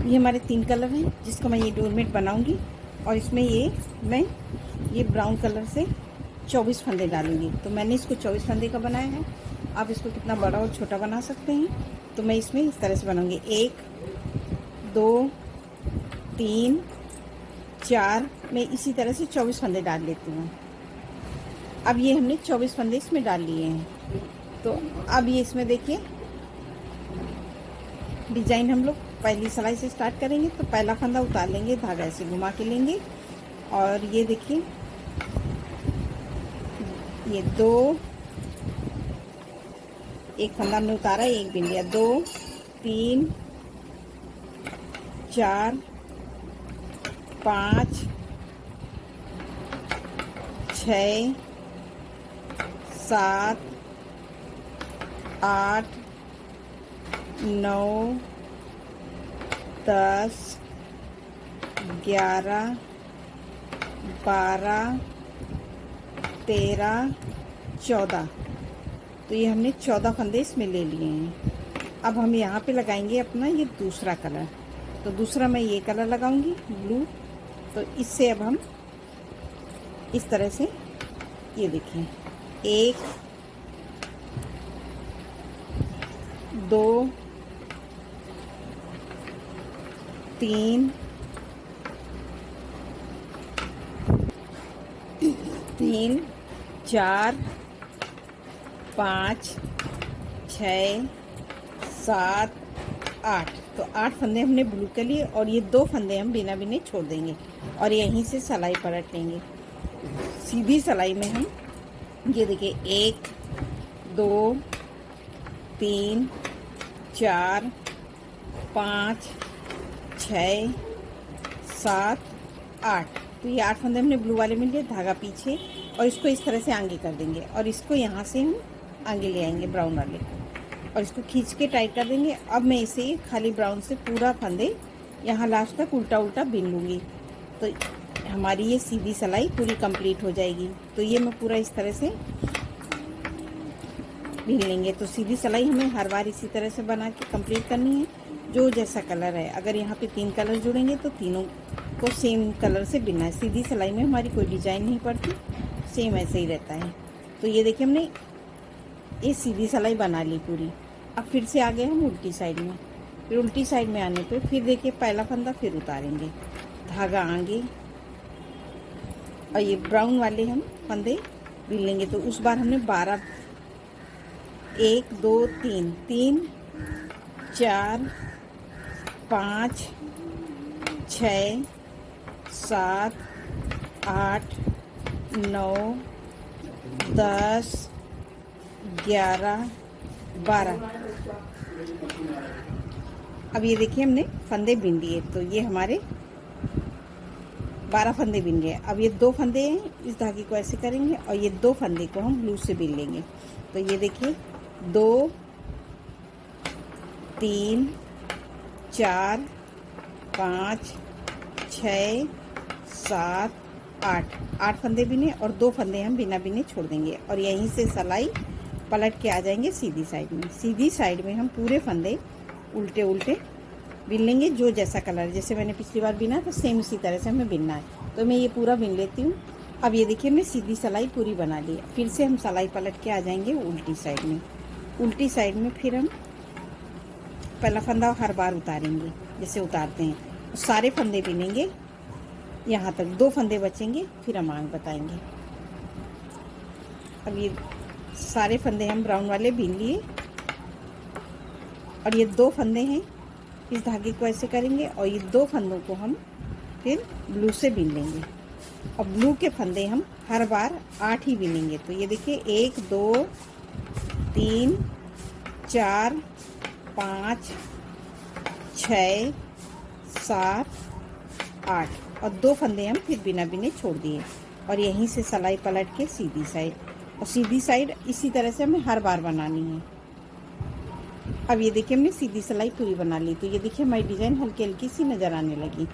ये हमारे 3 कलर हैं जिसको मैं ये डोरमेट बनाऊंगी। और इसमें मैं ये ब्राउन कलर से 24 फंदे डालूंगी। तो मैंने इसको 24 फंदे का बनाया है। आप इसको कितना बड़ा और छोटा बना सकते हैं। तो मैं इसमें इस तरह से बनाऊंगी। 1 2 3 4, मैं इसी तरह से 24 फंदे डाल लेती हूँ। अब ये हमने 24 फंदे इसमें डाल लिए हैं। तो अब ये इसमें देखिए डिजाइन हम लोग पहली सिलाई से स्टार्ट करेंगे। तो पहला फंदा उतार लेंगे, धागा ऐसे घुमा के लेंगे। और ये देखिए ये 2, एक फंदा हमने उतारा, एक बिन लिया। 2 3 4 5 6 7 8 9 10 11 12 13 14। तो ये हमने 14 फंदे इसमें ले लिए हैं। अब हम यहाँ पे लगाएंगे अपना ये दूसरा कलर। तो दूसरा मैं ये कलर लगाऊंगी ब्लू। तो इससे अब हम इस तरह से ये देखिए 1 2 3 4 5 6 7 8। तो 8 फंदे हमने ब्लू के लिए और ये 2 फंदे हम बिना बिने छोड़ देंगे और यहीं से सिलाई पलट लेंगे। सीधी सिलाई में हम ये देखिए 1 2 3 4 5 6 7 8। तो ये 8 फंदे हमने ब्लू वाले में लिए, धागा पीछे, और इसको इस तरह से आगे कर देंगे और इसको यहाँ से हम आगे ले आएंगे ब्राउन वाले को और इसको खींच के टाइट कर देंगे। अब मैं इसे खाली ब्राउन से पूरा फंदे यहाँ लास्ट तक उल्टा उल्टा बिन लूँगी। तो हमारी ये सीधी सिलाई पूरी कंप्लीट हो जाएगी। तो ये मैं पूरा इस तरह से बिन लेंगे। तो सीधी सिलाई हमें हर बार इसी तरह से बना के कंप्लीट करनी है। जो जैसा कलर है, अगर यहाँ पे 3 कलर जुड़ेंगे तो तीनों को सेम कलर से बिनना है। सीधी सिलाई में हमारी कोई डिजाइन नहीं पड़ती, सेम ऐसे ही रहता है। तो ये देखिए हमने ये सीधी सिलाई बना ली पूरी। अब फिर से आ गए हम उल्टी साइड में। फिर उल्टी साइड में आने पे फिर देखिए पहला फंदा फिर उतारेंगे, धागा आगे, और ये ब्राउन वाले हम फंदे बिन लेंगे। तो उस बार हमने 12 1 2 3 3 4 5 6 7 8 9 10 11 12। अब ये देखिए हमने फंदे बिन दिए। तो ये हमारे 12 फंदे बिन गए। अब ये 2 फंदे हैं, इस धागे को ऐसे करेंगे और ये 2 फंदे को हम ब्लू से बिन लेंगे। तो ये देखिए 2 3 4 5 6 7 8 फंदे बिने और 2 फंदे हम बिना बिने छोड़ देंगे और यहीं से सिलाई पलट के आ जाएंगे सीधी साइड में। सीधी साइड में हम पूरे फंदे उल्टे उल्टे बिन लेंगे। जो जैसा कलर, जैसे मैंने पिछली बार बिना तो सेम इसी तरह से हमें बिनना है। तो मैं ये पूरा बिन लेती हूँ। अब ये देखिए हमने सीधी सिलाई पूरी बना ली। फिर से हम सिलाई पलट के आ जाएंगे उल्टी साइड में। उल्टी साइड में फिर हम पहला फंदा हर बार उतारेंगे जैसे उतारते हैं। सारे फंदे बिनेंगे यहाँ तक, 2 फंदे बचेंगे, फिर हम आगे बताएंगे। अब ये सारे फंदे हम ब्राउन वाले बिन लिए और ये 2 फंदे हैं, इस धागे को ऐसे करेंगे और ये 2 फंदों को हम फिर ब्लू से बिन लेंगे और ब्लू के फंदे हम हर बार 8 ही बिनेंगे। तो ये देखिए 1 2 3 4 5 6 7 8 और 2 फंदे हम फिर बिना बिने छोड़ दिए और यहीं से सिलाई पलट के सीधी साइड, और सीधी साइड इसी तरह से हमें हर बार बनानी है। अब ये देखिए हमने सीधी सिलाई पूरी बना ली। तो ये देखिए हमारी डिज़ाइन हल्की हल्की सी नज़र आने लगी।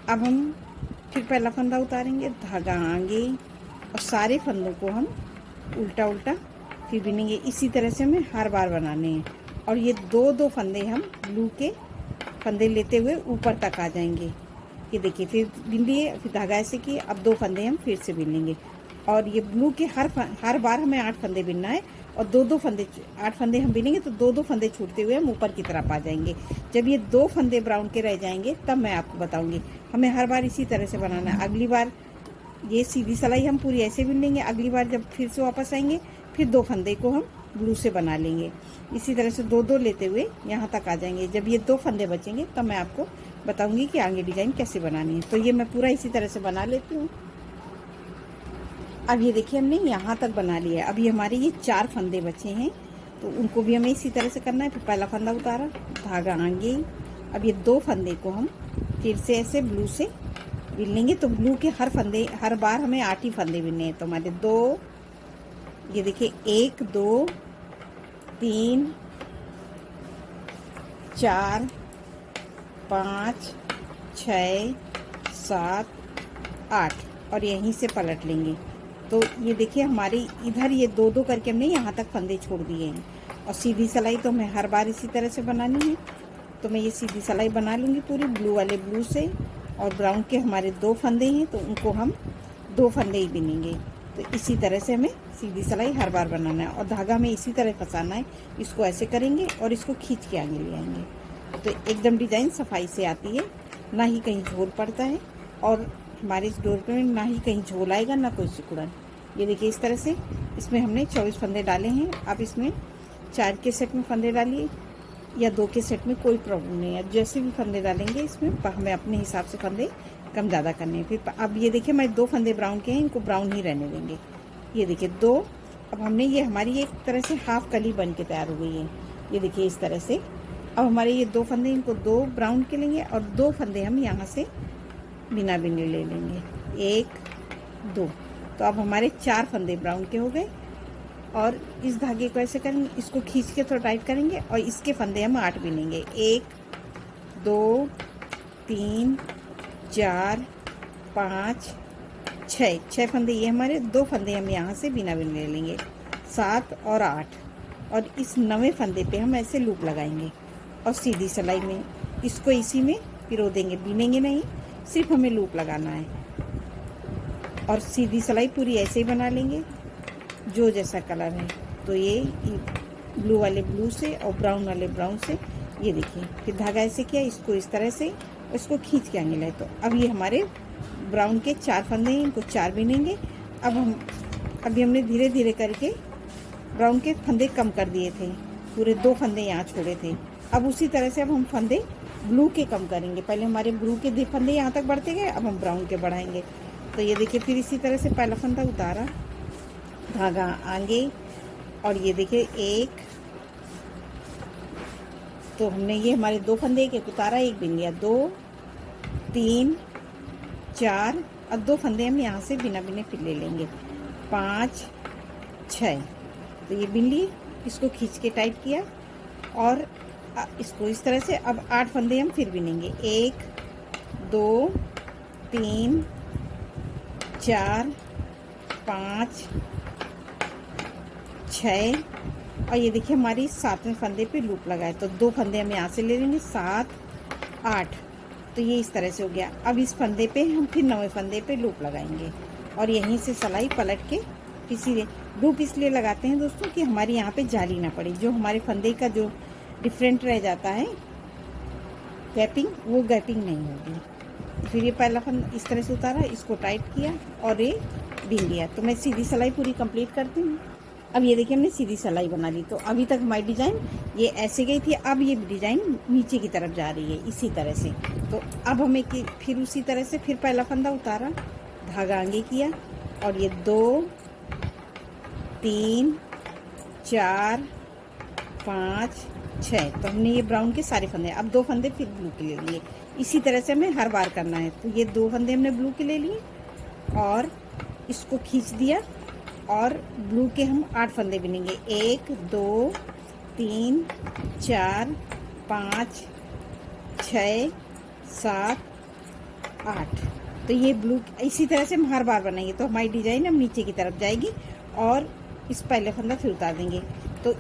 अब हम फिर पहला फंदा उतारेंगे, धागा आगे, और सारे फंदों को हम उल्टा उल्टा फिर बिनेंगे। इसी तरह से हमें हर बार बनाने हैं और ये 2 फंदे हम ब्लू के फंदे लेते हुए ऊपर तक आ जाएंगे। ये देखिए, फिर बिन लिए, फिर धागा ऐसे किए, अब 2 फंदे हम फिर से बिन लेंगे। और ये ब्लू के हर बार हमें 8 फंदे बिनना है और 2-2 फंदे, 8 फंदे हम बिनेंगे तो 2-2 फंदे छूटते हुए हम ऊपर की तरफ आ जाएंगे। जब ये 2 फंदे ब्राउन के रह जाएंगे तब मैं आपको बताऊंगी। हमें हर बार इसी तरह से बनाना है। अगली बार ये सीधी सिलाई हम पूरी ऐसे बिन लेंगे, अगली बार जब फिर से वापस आएंगे फिर 2 फंदे को हम ब्लू से बना लेंगे। इसी तरह से 2-2 लेते हुए यहाँ तक आ जाएंगे। जब ये 2 फंदे बचेंगे तब मैं आपको बताऊंगी कि आगे डिजाइन कैसे बनानी है। तो ये मैं पूरा इसी तरह से बना लेती हूँ। अब ये देखिए, हमने यहाँ तक बना लिया है। अभी हमारे ये 4 फंदे बचे हैं तो उनको भी हमें इसी तरह से करना है। फिर पहला फंदा उतारा, धागा आगे, अब ये 2 फंदे को हम फिर से ऐसे ब्लू से बिन लेंगे। तो ब्लू के हर बार हमें 8 ही फंदे बिनने हैं। तो हमारे 2, ये देखिए 1 2 3 4 5 6 7 8 और यहीं से पलट लेंगे। तो ये देखिए, हमारी इधर ये 2-2 करके हमने यहाँ तक फंदे छोड़ दिए हैं। और सीधी सिलाई तो हमें हर बार इसी तरह से बनानी है। तो मैं ये सीधी सिलाई बना लूँगी पूरी ब्लू वाले ब्लू से। और ब्राउन के हमारे 2 फंदे हैं तो उनको हम 2 फंदे ही बिनेंगे। तो इसी तरह से हमें सीधी सिलाई हर बार बनाना है। और धागा में इसी तरह फंसाना है। इसको ऐसे करेंगे और इसको खींच के आगे ले आएंगे। तो एकदम डिज़ाइन सफाई से आती है, ना ही कहीं झोल पड़ता है और हमारे इस डोर पे ना ही कहीं झोल आएगा, ना कोई सिकुड़न। ये देखिए, इस तरह से इसमें हमने 24 फंदे डाले हैं। अब इसमें 4 के सेट में फंदे डालिए या 2 के सेट में, कोई प्रॉब्लम नहीं है। जैसे भी फंदे डालेंगे इसमें हमें अपने हिसाब से फंदे कम ज़्यादा करने हैं। फिर अब ये देखिए, हमारे 2 फंदे ब्राउन के हैं, इनको ब्राउन ही रहने देंगे। ये देखिए 2, अब हमने ये हमारी एक तरह से हाफ कली बन के तैयार हो गई है। ये देखिए इस तरह से। अब हमारे ये 2 फंदे, इनको 2 ब्राउन के लेंगे और 2 फंदे हम यहाँ से बिना बिने ले लेंगे, 1 2। तो अब हमारे 4 फंदे ब्राउन के हो गए। और इस धागे को ऐसे करेंगे, इसको खींच के थोड़ा टाइट करेंगे और इसके फंदे हम 8 बिनेंगे, 1 2 3 4 5 6 फंदे ये हमारे। 2 फंदे हम यहाँ से बिना बिन ले लेंगे, 7 और 8। और इस 9वें फंदे पे हम ऐसे लूप लगाएंगे और सीधी सिलाई में इसको इसी में पिरो देंगे, बिनेंगे नहीं, सिर्फ हमें लूप लगाना है। और सीधी सिलाई पूरी ऐसे ही बना लेंगे, जो जैसा कलर है। तो ये ब्लू वाले ब्लू से और ब्राउन वाले ब्राउन से। ये देखिए, फिर धागा ऐसे किया, इसको इस तरह से, इसको खींच के आगे लाए। तो अब ये हमारे ब्राउन के 4 फंदे हैं, इनको 4 बिनेंगे। अभी हमने धीरे धीरे करके ब्राउन के फंदे कम कर दिए थे, पूरे 2 फंदे यहाँ छोड़े थे। अब उसी तरह से अब हम फंदे ब्लू के कम करेंगे। पहले हमारे ब्लू के फंदे यहाँ तक बढ़ते गए, अब हम ब्राउन के बढ़ाएंगे। तो ये देखिए, फिर इसी तरह से पहला फंदा उतारा, धागा आगे, और ये देखिए 1, तो हमने ये हमारे 2 फंदे एक उतारा, 1 बिन लिया, 2 3 4 और 2 फंदे हम यहाँ से बिना बिने फिर ले लेंगे, 5 6। तो ये बिन लिए, इसको खींच के टाइट किया और इसको इस तरह से। अब 8 फंदे हम फिर बिनेंगे, 1 2 3 4 5 6। और ये देखिए, हमारी 7वें फंदे पे लूप लगाए। तो 2 फंदे हम यहाँ से ले लेंगे, 7 8। तो ये इस तरह से हो गया। अब इस फंदे पे हम फिर 9वें फंदे पे लूप लगाएंगे और यहीं से सिलाई पलट के इसीलिए लूप इसलिए लगाते हैं दोस्तों कि हमारी यहाँ पे जाली ना पड़े। जो हमारे फंदे का जो डिफरेंट रह जाता है गैपिंग, वो गैपिंग नहीं होगी। फिर ये पहला फंदा इस तरह से उतारा, इसको टाइट किया और ये बिन लिया। तो मैं सीधी सिलाई पूरी कंप्लीट करती हूँ। अब ये देखिए, हमने सीधी सिलाई बना ली। तो अभी तक हमारी डिज़ाइन ये ऐसे गई थी, अब ये डिज़ाइन नीचे की तरफ जा रही है इसी तरह से। तो अब हमें फिर उसी तरह से फिर पहला फंदा उतारा, धागा आगे किया और ये 2 3 4 5 6। तो हमने ये ब्राउन के सारे फंदे, अब 2 फंदे फिर ब्लू के ले लिए। इसी तरह से हमें हर बार करना है। तो ये 2 फंदे हमने ब्लू के ले लिए और इसको खींच दिया और ब्लू के हम 8 फंदे बिनेंगे, 1 2 3 4 5 6 7 8। तो ये ब्लू इसी तरह से हम हर बार बनाएंगे। तो हमारी डिज़ाइन अब नीचे की तरफ जाएगी और इस पहले फंदा फिर उतार देंगे। तो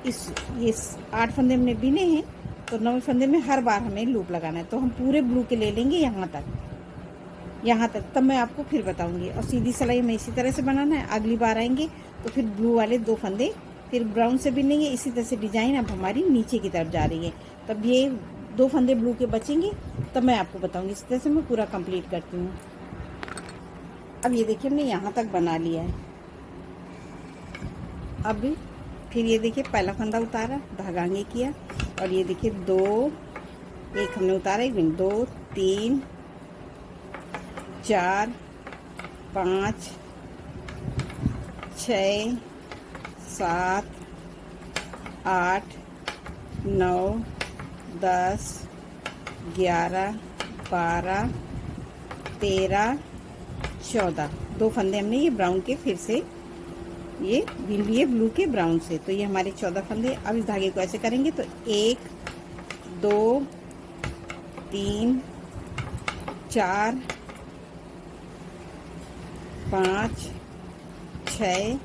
ये 8 फंदे हमने बिने हैं तो 9वें फंदे में हर बार हमें लूप लगाना है। तो हम पूरे ब्लू के ले लेंगे यहाँ तक, तब मैं आपको फिर बताऊंगी। और सीधी सिलाई हमें इसी तरह से बनाना है। अगली बार आएंगे तो फिर ब्लू वाले 2 फंदे फिर ब्राउन से बिनेंगे। इसी तरह से डिजाइन अब हमारी नीचे की तरफ जा रही है। तब ये 2 फंदे ब्लू के बचेंगे, तब मैं आपको बताऊंगी। इस तरह से मैं पूरा कंप्लीट करती हूँ। अब ये देखिए हमने यहाँ तक बना लिया है। अब फिर ये देखिए पहला फंदा उतारा, धागा आगे किया, और ये देखिए 2 एक हमने उतारा, 1 2 3 4 5 6 7 8 9 10 11 12 13 14 2 फंदे हमने ये ब्राउन के फिर से ये बिन लिए ब्लू के ब्राउन से। तो ये हमारे 14 फंदे। अब इस धागे को ऐसे करेंगे तो 1 2 3 4 5 6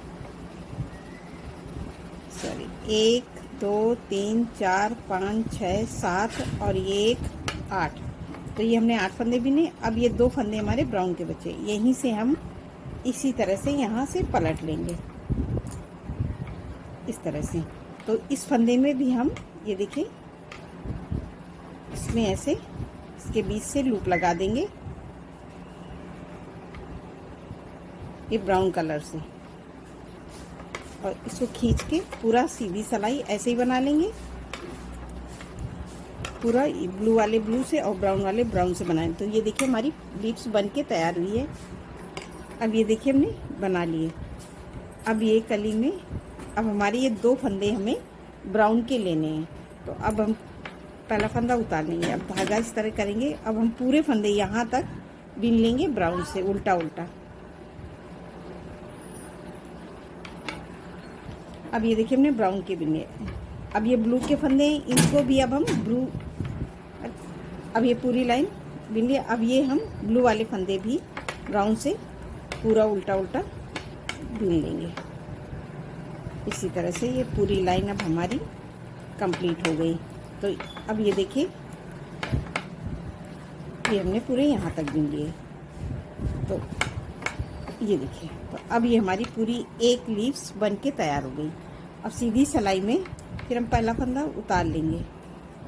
1 2 3 4 5 6 7 और ये 1 8। तो ये हमने 8 फंदे बिने। अब ये 2 फंदे हमारे ब्राउन के बचे, यहीं से हम इसी तरह से यहाँ से पलट लेंगे, इस तरह से। तो इस फंदे में भी हम ये देखिए इसमें ऐसे इसके बीच से लूप लगा देंगे ये ब्राउन कलर से, और इसको खींच के पूरा सीधी सिलाई ऐसे ही बना लेंगे। पूरा ब्लू वाले ब्लू से और ब्राउन वाले ब्राउन से बनाएं। तो ये देखिए हमारी लीप्स बन के तैयार हुई है। अब ये देखिए हमने बना लिए। अब ये कली में अब हमारे ये 2 फंदे हमें ब्राउन के लेने हैं। तो अब हम पहला फंदा उतार लेंगे। अब धागा इस तरह करेंगे। अब हम पूरे फंदे यहाँ तक बिन लेंगे ब्राउन से, उल्टा उल्टा। अब ये देखिए हमने ब्राउन के बिने। अब ये ब्लू के फंदे हैं, इनको भी अब हम ब्लू, अब ये पूरी लाइन बिन लिए। अब ये हम ब्लू वाले फंदे भी ब्राउन से पूरा उल्टा उल्टा बिन लेंगे। इसी तरह से ये पूरी लाइन अब हमारी कंप्लीट हो गई। तो अब ये देखिए ये हमने पूरे यहाँ तक बिन लिए। तो ये देखिए, तो अब ये हमारी पूरी एक लीव्स बन के तैयार हो गई। अब सीधी सिलाई में फिर हम पहला फंदा उतार लेंगे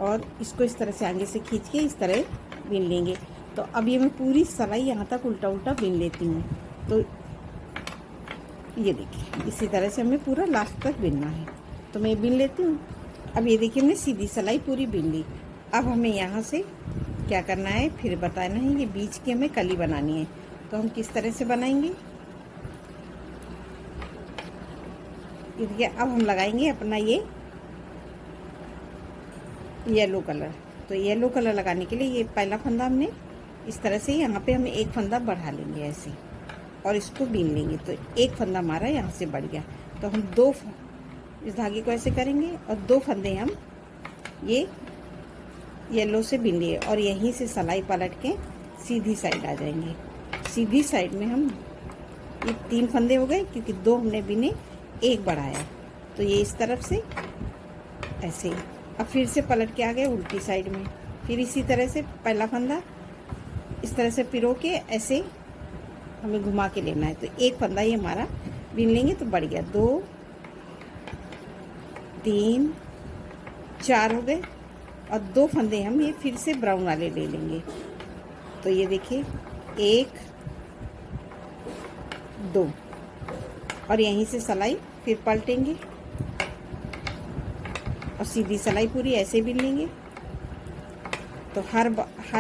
और इसको इस तरह से आगे से खींच के इस तरह बिन लेंगे। तो अब ये मैं पूरी सिलाई यहाँ तक उल्टा उल्टा बिन लेती हूँ। तो ये देखिए इसी तरह से हमें पूरा लास्ट तक बिनना है। तो मैं बिन लेती हूँ। अब ये देखिए हमने सीधी सिलाई पूरी बिन ली। अब हमें यहाँ से क्या करना है फिर बताना है। ये बीच की हमें कली बनानी है। तो हम किस तरह से बनाएंगे, ये देखिए अब हम लगाएंगे अपना ये येलो कलर। तो येलो कलर लगाने के लिए ये पहला फंदा हमने इस तरह से यहाँ पे हम एक फंदा बढ़ा लेंगे ऐसे, और इसको बीन लेंगे। तो एक फंदा हमारा यहाँ से बढ़ गया। तो हम 2 इस धागे को ऐसे करेंगे और 2 फंदे हम ये येलो से बीन लिए, और यहीं से सिलाई पलट के सीधी साइड आ जाएंगे। सीधी साइड में हम ये 3 फंदे हो गए, क्योंकि 2 हमने बिने, 1 बढ़ाया। तो ये इस तरफ से ऐसे। अब फिर से पलट के आ गए उल्टी साइड में। फिर इसी तरह से पहला फंदा इस तरह से पिरो के ऐसे हमें घुमा के लेना है। तो 1 फंदा ये हमारा बिन लेंगे तो बढ़ गया। 2 3 4 हो गए, और 2 फंदे हम ये फिर से ब्राउन वाले ले लेंगे। तो ये देखिए 1 2, और यहीं से सिलाई फिर पलटेंगे और सीधी सिलाई पूरी ऐसे बिन लेंगे। तो हर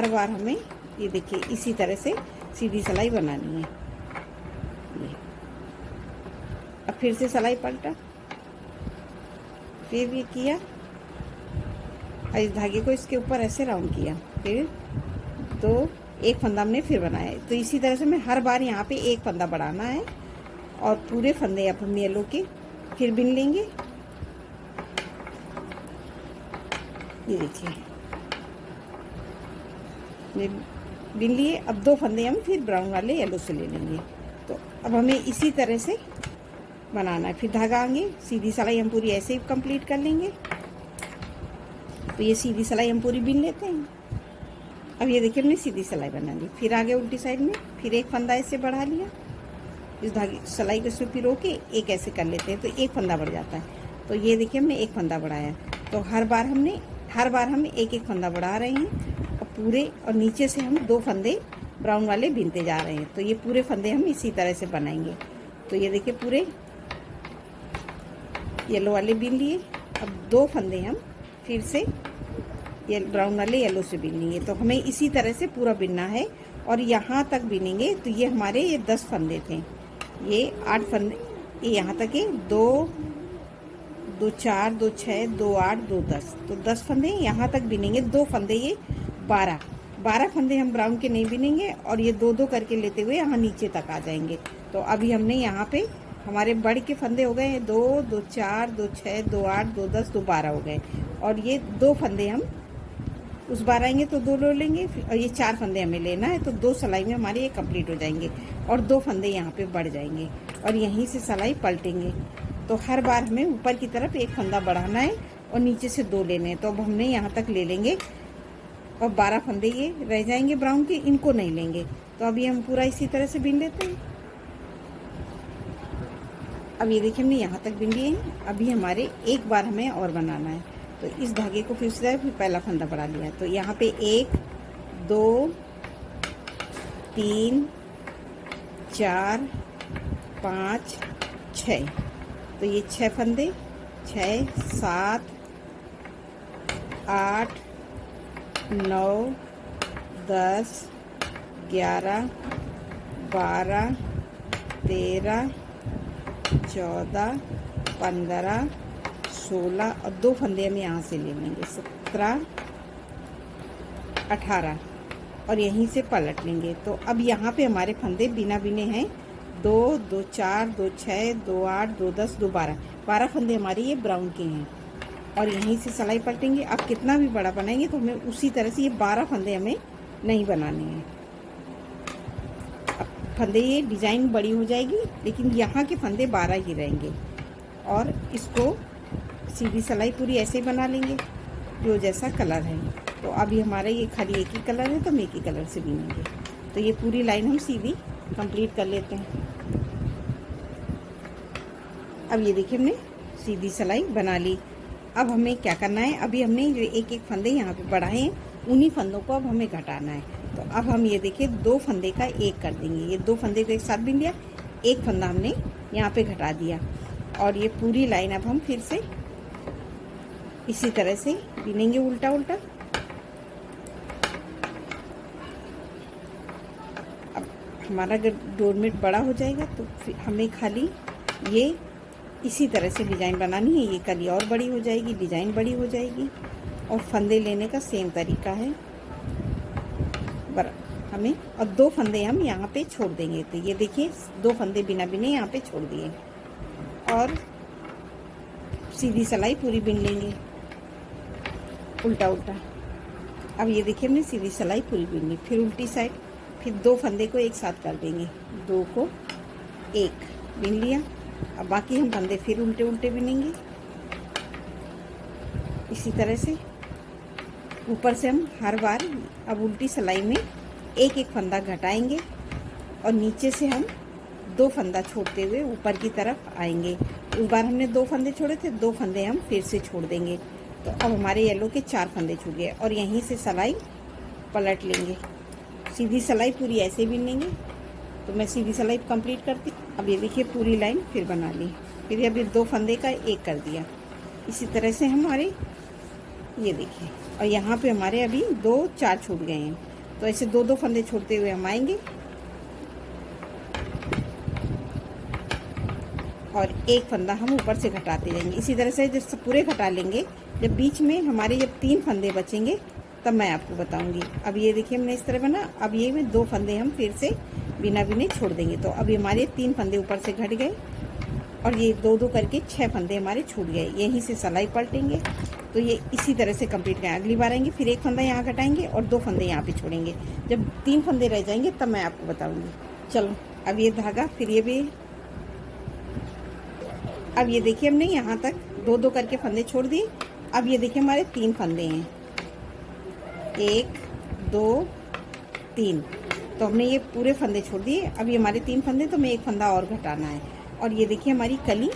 बार हमें ये देखिए इसी तरह से सीधी सिलाई बनानी है। ये अब फिर से सिलाई पलटा, फिर ये किया और इस धागे को इसके ऊपर ऐसे राउंड किया। फिर तो 1 फंदा हमने फिर बनाया। तो इसी तरह से हमें हर बार यहाँ पे 1 फंदा बढ़ाना है, और पूरे फंदे अब हम येलो के फिर बिन लेंगे। ये देखिए ये बिन लिए। अब 2 फंदे हम फिर ब्राउन वाले येलो से ले लेंगे। तो अब हमें इसी तरह से बनाना है। फिर धागा आगे सीधी सिलाई हम पूरी ऐसे ही कंप्लीट कर लेंगे। तो ये सीधी सिलाई हम पूरी बिन लेते हैं। अब ये देखिए हमने सीधी सिलाई बना ली, फिर आगे उल्टी साइड में फिर एक फंदा ऐसे बढ़ा लिया, इस धागे सिलाई को फिर रोके एक ऐसे कर लेते हैं तो एक फंदा बढ़ जाता है। तो ये देखिए हमने एक फंदा बढ़ाया, तो हर बार हम एक एक फंदा बढ़ा रहे हैं और पूरे, और नीचे से हम 2 फंदे ब्राउन वाले बिनते जा रहे हैं। तो ये पूरे फंदे हम इसी तरह से बनाएंगे। तो ये देखिए पूरे येलो वाले बिन लिए, अब 2 फंदे हम फिर से ये ब्राउन वाले येलो से बिनेंगे। तो हमें इसी तरह से पूरा बिनना है और यहाँ तक बिनेंगे। तो ये हमारे ये 10 फंदे थे, ये 8 फंदे, ये यहाँ तक है 2 2 4 2 6 2 8 2 10, तो 10 फंदे यहाँ तक बिनेंगे। 2 फंदे ये 12 फंदे हम ब्राउन के नहीं बिनेंगे और ये 2 2 करके लेते हुए यहाँ नीचे तक आ जाएंगे। तो अभी हमने यहाँ पे हमारे बड़ के फंदे हो गए 2 2 4 2 6 2 8 2 10 2 12 हो गए, और ये 2 फंदे हम उस बार आएंगे तो 2 ले लेंगे, और ये 4 फंदे हमें लेना है। तो 2 सिलाई में हमारे ये कंप्लीट हो जाएंगे और 2 फंदे यहाँ पे बढ़ जाएंगे और यहीं से सिलाई पलटेंगे। तो हर बार हमें ऊपर की तरफ एक फंदा बढ़ाना है और नीचे से 2 लेने हैं। तो अब हमने यहाँ तक ले लेंगे और 12 फंदे ये रह जाएंगे ब्राउन के, इनको नहीं लेंगे। तो अभी हम पूरा इसी तरह से बिन लेते हैं। अब ये देखिए हमने यहाँ तक बिन लिए हैं, अभी हमारे एक बार हमें और बनाना है। तो इस धागे को फिर से पहला फंदा बढ़ा लिया, तो यहाँ पे 1 2 3 4 5 6, तो ये 6 फंदे, 6 7 8 9 10 11 12 13 14 15 16 और 2 फंदे हम यहाँ से ले लेंगे, 17 18 और यहीं से पलट लेंगे। तो अब यहाँ पे हमारे फंदे बिना बिने हैं 2 2 4 2 6 2 8 2 10 2 12 फंदे हमारे ये ब्राउन के हैं और यहीं से सिलाई पलटेंगे। अब कितना भी बड़ा बनाएंगे तो हमें उसी तरह से ये 12 फंदे हमें नहीं बनाने हैं। अब फंदे ये डिज़ाइन बड़ी हो जाएगी लेकिन यहाँ के फंदे 12 ही रहेंगे और इसको सीधी सिलाई पूरी ऐसे ही बना लेंगे जो जैसा कलर है। तो अभी हमारा ये खाली एक ही कलर है तो हम एक ही कलर से बिनेंगे। तो ये पूरी लाइन हम सीधी कंप्लीट कर लेते हैं। अब ये देखिए हमने सीधी सिलाई बना ली। अब हमें क्या करना है, अभी हमने जो एक एक फंदे यहाँ पे बढ़ाए हैं उन्हीं फंदों को अब हमें घटाना है। तो अब हम ये देखिए 2 फंदे का एक कर देंगे, ये 2 फंदे को एक साथ बिन लिया, एक फंदा हमने यहाँ पे घटा दिया और ये पूरी लाइन अब हम फिर से इसी तरह से बिनेंगे उल्टा उल्टा। अब हमारा अगर डोरमेट बड़ा हो जाएगा तो फिर हमें खाली ये इसी तरह से डिज़ाइन बनानी है। ये कली और बड़ी हो जाएगी, डिज़ाइन बड़ी हो जाएगी और फंदे लेने का सेम तरीका है हमें। और 2 फंदे हम यहाँ पे छोड़ देंगे। तो ये देखिए 2 फंदे बिना बिने यहाँ पे छोड़ दिए और सीधी सिलाई पूरी बिन लेंगे उल्टा उल्टा। अब ये देखिए हमने सीधी सिलाई पूरी बिन ली, फिर उल्टी साइड, फिर 2 फंदे को एक साथ कर देंगे, 2 को 1 बिन लिया। अब बाकी हम फंदे फिर उल्टे उल्टे बिनेंगे इसी तरह से। ऊपर से हम हर बार अब उल्टी सिलाई में एक एक फंदा घटाएंगे और नीचे से हम 2 फंदा छोड़ते हुए ऊपर की तरफ आएंगे। उस बार हमने 2 फंदे छोड़े थे, 2 फंदे हम फिर से छोड़ देंगे। तो अब हमारे येलो के 4 फंदे छूट गए और यहीं से सिलाई पलट लेंगे। सीधी सिलाई पूरी ऐसे बिन लेंगे। तो मैं सीधी सिलाई कंप्लीट करती। अब ये देखिए पूरी लाइन फिर बना ली, फिर अभी 2 फंदे का एक कर दिया। इसी तरह से हमारे ये देखिए, और यहाँ पे हमारे अभी 2 4 छूट गए हैं। तो ऐसे 2 2 फंदे छोड़ते हुए हम आएंगे और एक फंदा हम ऊपर से घटाते जाएंगे। इसी तरह से जब पूरे घटा लेंगे, जब बीच में हमारे जब 3 फंदे बचेंगे तब मैं आपको बताऊंगी। अब ये देखिए हमने इस तरह बना। अब ये में 2 फंदे हम फिर से बिना बिने छोड़ देंगे। तो अभी हमारे 3 फंदे ऊपर से घट गए और ये 2 2 करके 6 फंदे हमारे छूट गए। यहीं से सिलाई पलटेंगे। तो ये इसी तरह से कंप्लीट करें। अगली बार आएंगे फिर एक फंदा यहाँ घटाएंगे और 2 फंदे यहाँ पे छोड़ेंगे। जब 3 फंदे रह जाएंगे तब मैं आपको बताऊंगी। चलो अब ये धागा फिर ये भी, अब ये देखिए हमने यहाँ तक 2 2 करके फंदे छोड़ दिए अब ये देखिए हमारे 3 फंदे हैं, 1 2 3। तो हमने ये पूरे फंदे छोड़ दिए। अब ये हमारे 3 फंदे, तो हमें एक फंदा और घटाना है। और ये देखिए हमारी कली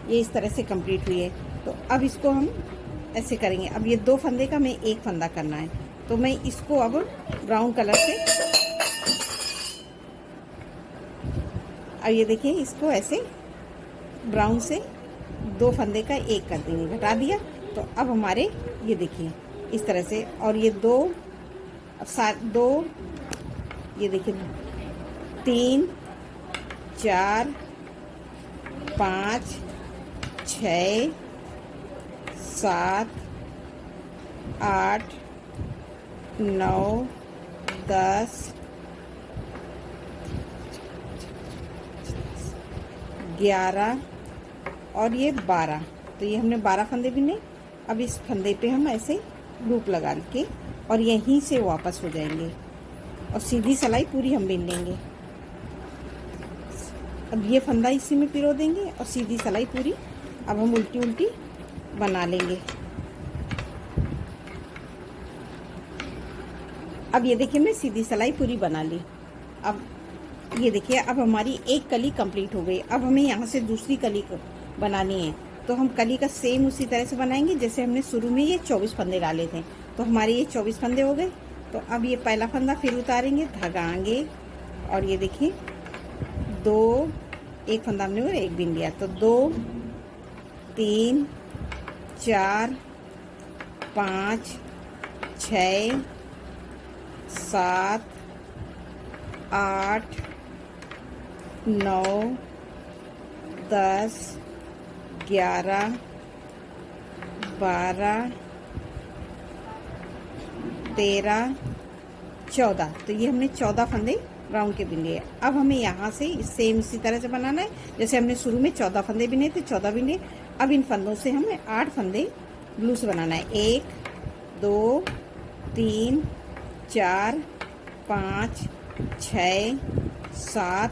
ये इस तरह से कंप्लीट हुई है। तो अब इसको हम ऐसे करेंगे। अब ये 2 फंदे का हमें एक फंदा करना है, तो मैं इसको अब ब्राउन कलर से, अब ये देखिए इसको ऐसे ब्राउन से 2 फंदे का एक कर देंगे, घटा दिया। तो अब हमारे ये देखिए इस तरह से, और ये 2 ये देखिए 3 4 5 6 7 8 9 10 11 और ये 12। तो ये हमने 12 फंदे बिने। अब इस फंदे पे हम ऐसे लूप लगा के और यहीं से वापस हो जाएंगे और सीधी सिलाई पूरी हम बिन लेंगे। अब ये फंदा इसी में पिरो देंगे और सीधी सिलाई पूरी अब हम उल्टी उल्टी बना लेंगे। अब ये देखिए मैं सीधी सिलाई पूरी बना ली। अब ये देखिए अब हमारी एक कली कंप्लीट हो गई। अब हमें यहाँ से दूसरी कली बनानी है, तो हम कली का सेम उसी तरह से बनाएंगे जैसे हमने शुरू में ये 24 फंदे डाले थे। तो हमारे ये 24 फंदे हो गए। तो अब ये पहला फंदा फिर उतारेंगे, धागा आगे, और ये देखिए 2, एक फंदा हमने और एक बिन लिया। तो 2 3 4 5 6 7 8 9 10 11 12 13 14। तो ये हमने 14 फंदे राउंड के बिन लिए। अब हमें यहाँ से सेम इसी तरह से बनाना है जैसे हमने शुरू में 14 फंदे बिने थे, 14 बिने। अब इन फंदों से हमें 8 फंदे ब्लूस बनाना है। 1 2 3 4 5 6 7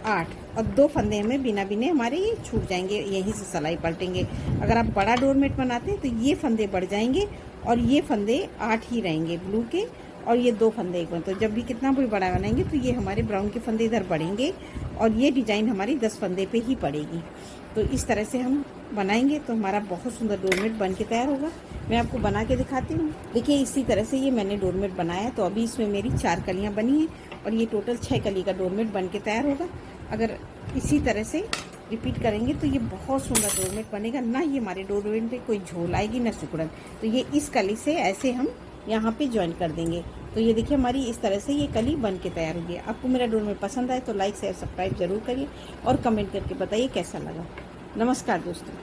8 और 2 फंदे हमें बिना बिने हमारे ये छूट जाएंगे, यहीं से सिलाई पलटेंगे। अगर आप बड़ा डोरमेट बनाते हैं तो ये फंदे बढ़ जाएंगे और ये फंदे 8 ही रहेंगे ब्लू के, और ये 2 फंदे एक। तो जब भी कितना भी बड़ा बनाएंगे तो ये हमारे ब्राउन के फंदे इधर बढ़ेंगे और ये डिजाइन हमारी 10 फंदे पे ही पड़ेगी। तो इस तरह से हम बनाएंगे तो हमारा बहुत सुंदर डोरमेट बन के तैयार होगा। मैं आपको बना के दिखाती हूँ। देखिए इसी तरह से ये मैंने डोरमेट बनाया। तो अभी इसमें मेरी 4 कलियाँ बनी हैं और ये टोटल 6 कली का डोरमेट बन के तैयार होगा। अगर इसी तरह से रिपीट करेंगे तो ये बहुत सुंदर डोरमेट बनेगा। ना ही हमारे डोरमेट पे कोई झोल आएगी ना सिकुड़न। तो ये इस कली से ऐसे हम यहाँ पे ज्वाइन कर देंगे। तो ये देखिए हमारी इस तरह से ये कली बन के तैयार होगी। आपको मेरा डोरमेट पसंद आए तो लाइक शेयर सब्सक्राइब जरूर करिए और कमेंट करके बताइए कैसा लगा। नमस्कार दोस्तों।